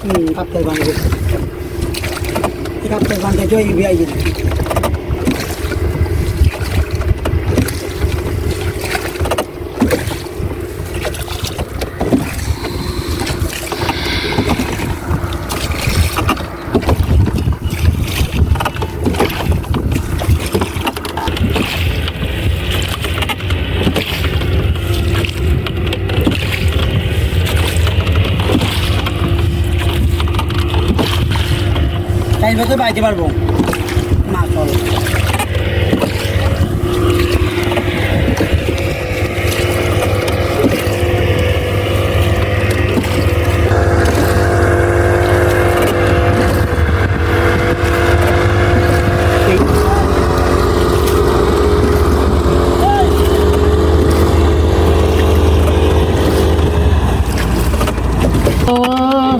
কাপ্তাই বান্ধব কাপ্তাই বান্ধব জয় বিআই টাইম মতো বাইতে পারবো না চলো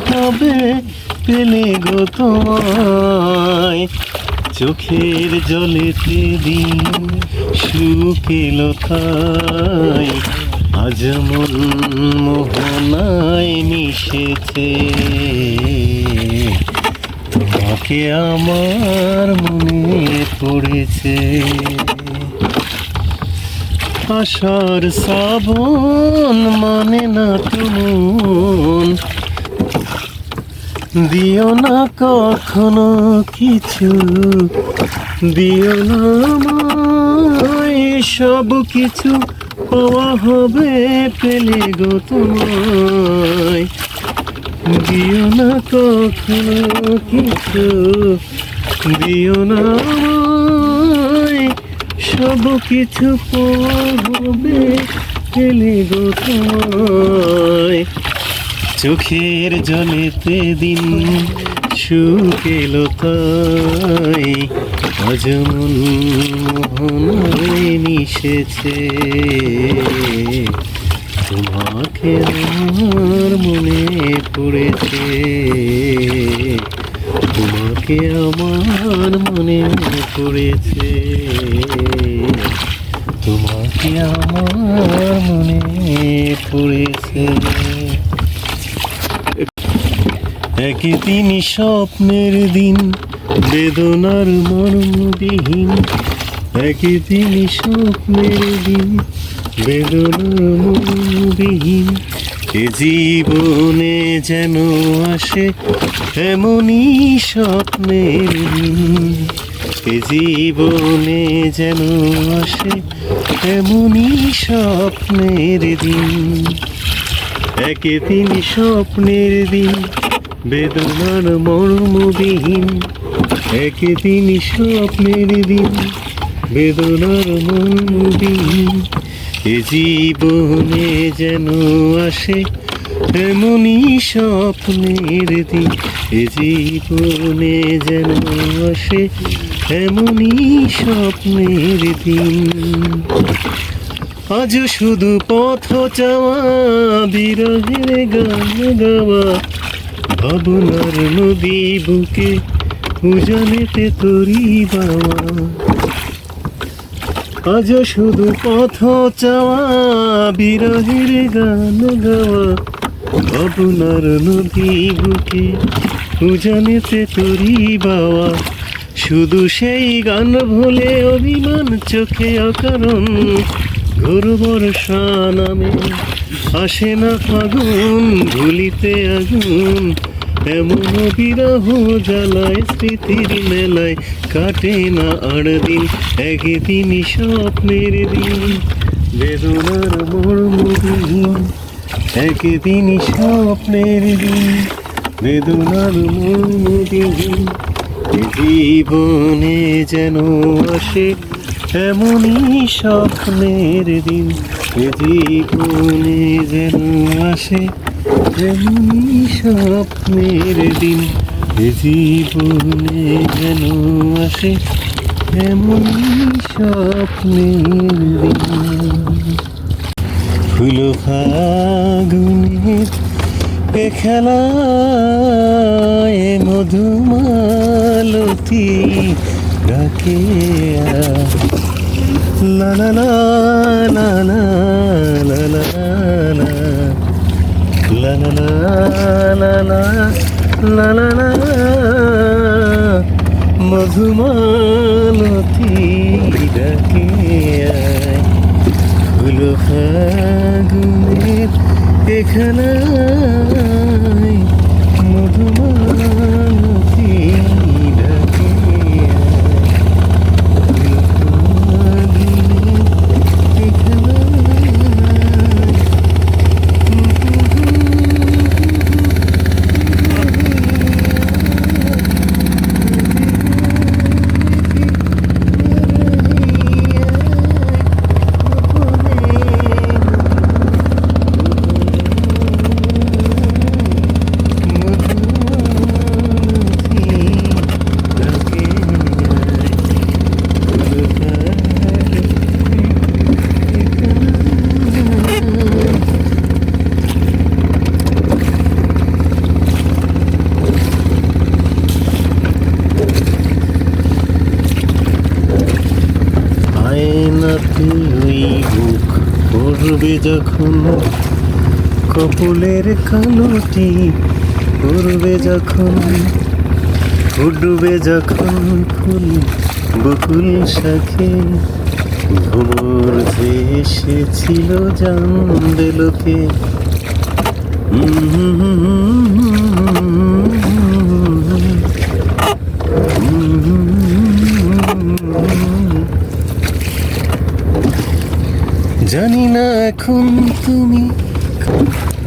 হবে পেলে গো তোমায় চোখের জলেতে দিন শুকিলো তাই আজ মন মোহনায় মিশেছে তোমাকে আমার মনে পড়েছে আশার শ্রাবণ মানে না তুমন দিও না কখনো কিছু দিও না আমায় সব কিছু পাওয়া হবে পেলে গো তোমায় দিও না কখনো কিছু দিও না আমায় সব কিছু পাওয়া হবে পেলে গো তোমায় চোখের জলেতে দিন শুকিলো তাই আজ মন মোহনায় মিশেছে তোমাকে আমার মনে পড়েছে তোমাকে আমার মনে পড়েছে তোমাকে আমার মনে পড়েছে একদিন স্বপ্নের দিন বেদনার মর্মবিহীন একদিন স্বপ্নের দিন বেদনার মর্মবিহীন এ জীবনে যেন আসে এমনই স্বপ্নের দিন এ জীবনে যেন আসে এমনই স্বপ্নের দিন একদিন স্বপ্নের দিন বেদনার মর্মবিহীন একদিন স্বপ্নের দিন বেদনার মর্মবিহীন এ জীবনে যেন আসে এমনই স্বপ্নের দিন এ জীবনে যেন আসে এমনই স্বপ্নের দিন আজ শুধু পথ চাওয়া বিরহের গান গাওয়া ভাবনার নদী বুকে উজানেতে তরি বাওয়া আজ শুধু পথ চাওয়া বিরহের গান গাওয়া ভাবনার নদী বুকে উজানেতে তরি বাওয়া শুধু সেই গান ভুলে অভিমান চোখে অকারণ ঘোর বর্ষা নামে আসে না ফাগুন ভুলিতে আগুন এমন বিরহ জ্বালায় স্মৃতির মেলায় কাটে না আর দিন একদিন স্বপ্নের দিন বেদনার মর্মবিহীন একদিন স্বপ্নের দিন বেদনার মর্মবিহীন জীবনে যেন আসে এমনই স্বপ্নের দিন জীবনে যেন আসে এমনই স্বপ্নের দিন জীবনে যেন আসে এমনই স্বপ্নের দিন ফুল ফাগুনের এ খেলায় মধুমালতী ডাকে লা লা লা লা লা লা লা লা লা লা লা লা লা লা লা মধুমালতী ডাকে আয় ফুল ফাগুনের এখানায় মধুমালতী ডাকে আয় ফুল ফাগুনের আয়নাতে ওই মুখ পড়বে যখন কপলের কালোটি পড়বে যখন উঠবে যখন ফুল বকুল শাখে ভোর এসেছিল জানবে লোকে জানি না এখন তুমি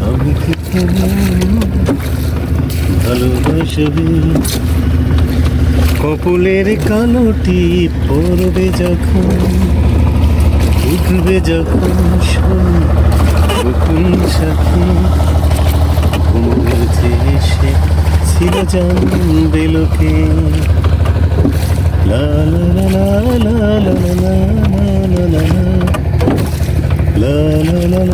আমি কি কেমন ভালোবাসবে কপলের কালোটি পড়বে যখন উঠবে যখন শোন বকুল সাথে ঘুমের এসে ছিল জানবে লোকে লা লা লা লা লা লা লা লা লা লা লা লা লা